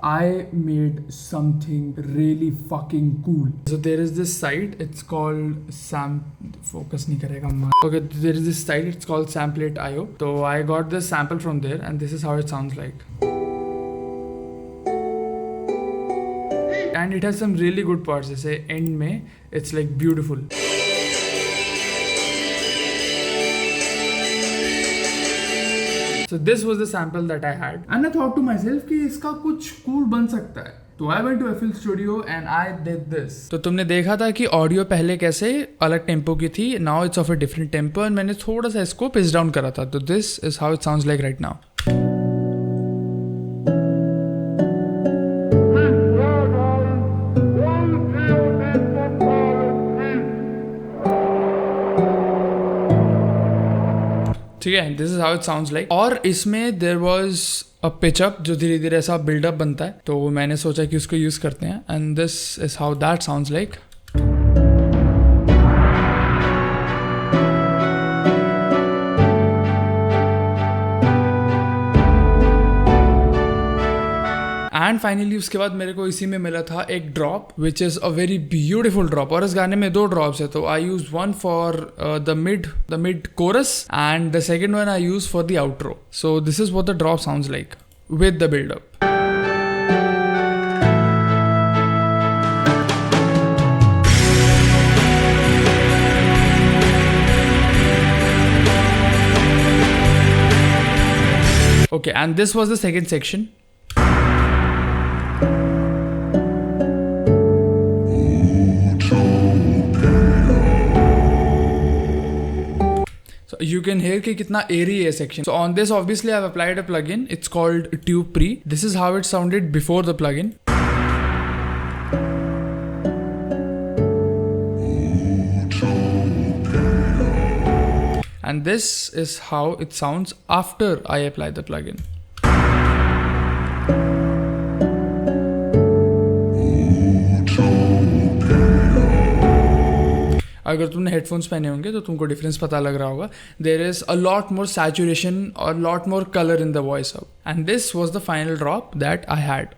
I made something really fucking cool. So there is this site, it's called focus nahi karega man. Okay, there is this site, it's called Samplate.io. So I got this sample from there and this is how it sounds like. And it has some really good parts. जैसे end में it's like beautiful. So this was the sample that I had and I thought to myself कि इसका कुछ cool बन सकता है. तो I went to FL Studio and I did this. तो तुमने देखा था कि ऑडियो पहले कैसे अलग टेम्पो की थी, now it's of a different tempo and मैंने थोड़ा सा इसको पिच डाउन करा था. तो this is how it sounds like right now. ठीक है, this is how it sounds like. और इसमें देयर वाज अ पिचअप जो धीरे धीरे ऐसा बिल्डअप बनता है, तो मैंने सोचा कि उसको यूज करते हैं and this is how that sounds like. And finally उसके बाद मेरे को इसी में मिला था एक drop which is a very beautiful drop. और इस गाने में 2 ड्रॉप्स है, तो I use one for the mid chorus and the second one I use for the outro. So this is what the drop sounds like with the buildup. Okay, and this was the second section. So you can hear कि कितना airy है section. So on this obviously I've applied a plugin. It's called Tube Pre. This is how it sounded before the plugin. And this is how it sounds after I apply the plugin. अगर तुमने headphones पहने होंगे तो तुमको difference पता लग रहा होगा. There is a lot more saturation और lot more colour in the voice अब. And this was the final drop that I had.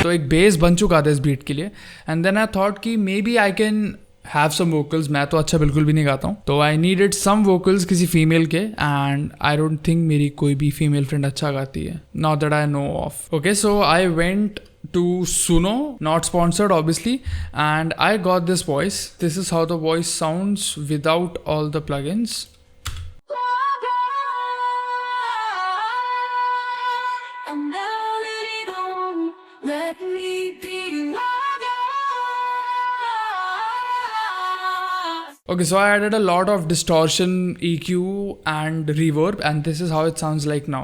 तो एक बेस बन चुका था इस बीट के लिए एंड देन आई थॉट कि may be I can have some vocals. मैं तो अच्छा बिल्कुल भी नहीं गाता हूँ, तो आई नीडेड सम वोकल्स किसी फीमेल के एंड आई डोंट थिंक मेरी कोई भी फीमेल फ्रेंड अच्छा गाती है, not that I know of. Okay, so I went to Suno, not sponsored obviously, and I got this voice. This is how the voice sounds without all the plugins. Okay, so I added a lot of distortion, EQ and reverb, and this is how it sounds like now.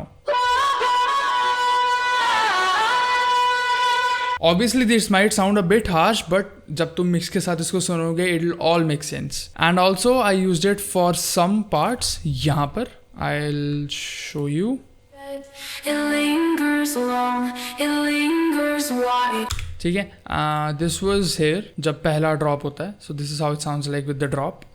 Obviously this might sound a bit harsh, but जब तुम mix के साथ इसको सुनोगे it will all make sense. And also I used it for some parts. यहाँ पर I'll show you. It lingers long, it lingers wide. ठीक है, this was here जब पहला drop होता है. So this is how it sounds like with the drop.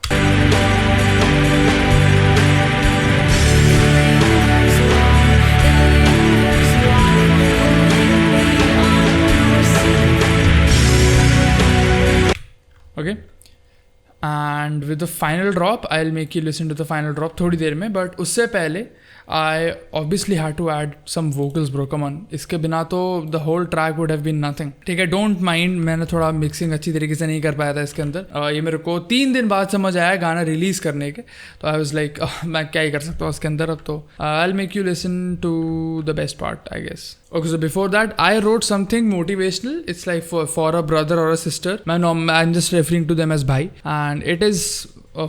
Okay, and with the final drop I'll make you listen to the final drop थोड़ी देर में. But उससे पहले I obviously had to add some vocals bro, come on. इसके बिना तो the whole track would have been nothing. ठीक है, don't mind मैंने थोड़ा मिक्सिंग अच्छी तरीके से नहीं कर पाया था इसके अंदर. ये मेरे को 3 दिन बाद समझ आया गाना रिलीज़ करने के, तो I was like मैं क्या ही कर सकता हूँ इसके अंदर अब. तो I'll make you listen to the best part I guess. Okay, so before that I wrote something motivational. It's like for a brother or a sister. I'm just referring to them as bhai, and it is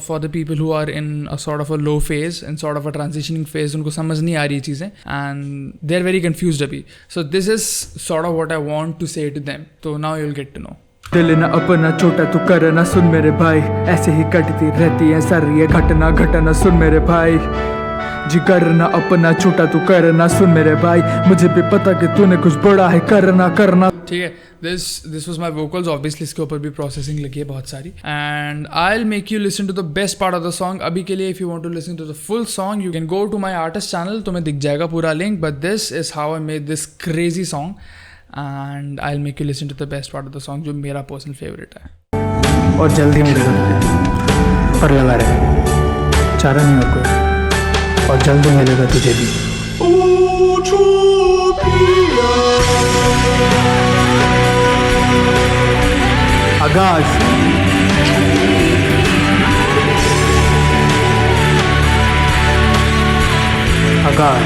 for the people who are in a sort of a low phase and sort of a transitioning phase. उनको समझ नहीं आ रही चीज़ें and they're very confused अभी. So this is sort of what I want to say to them. So now you'll get to know. दिल न अपना छोटा तू कर ना सुन मेरे भाई, ऐसे ही कटती रहती है सारी ये घटना घटना सुन मेरे भाई. जी करना अपना छोटा तू करना सुन मेरे भाई, मुझे भी पता कि तूने कुछ बड़ा है करना करना. ठीक है. This was my vocals. Obviously इसके ऊपर भी प्रोसेसिंग लगी है बहुत सारी. And I will make you listen to the best part of the song. अभी के लिए if you want to listen to the full song you can go to my artist channel. तुम्हें दिख जाएगा पूरा link. But this is how I made this crazy song and I will make you listen to the best part of the song जो मेरा personal favourite है. और जल्दी मिलेगा तुझे, और लगा रहे चारा नहीं और कोई, और जल्दी मिलेगा तुझे भी. आगाज आगाज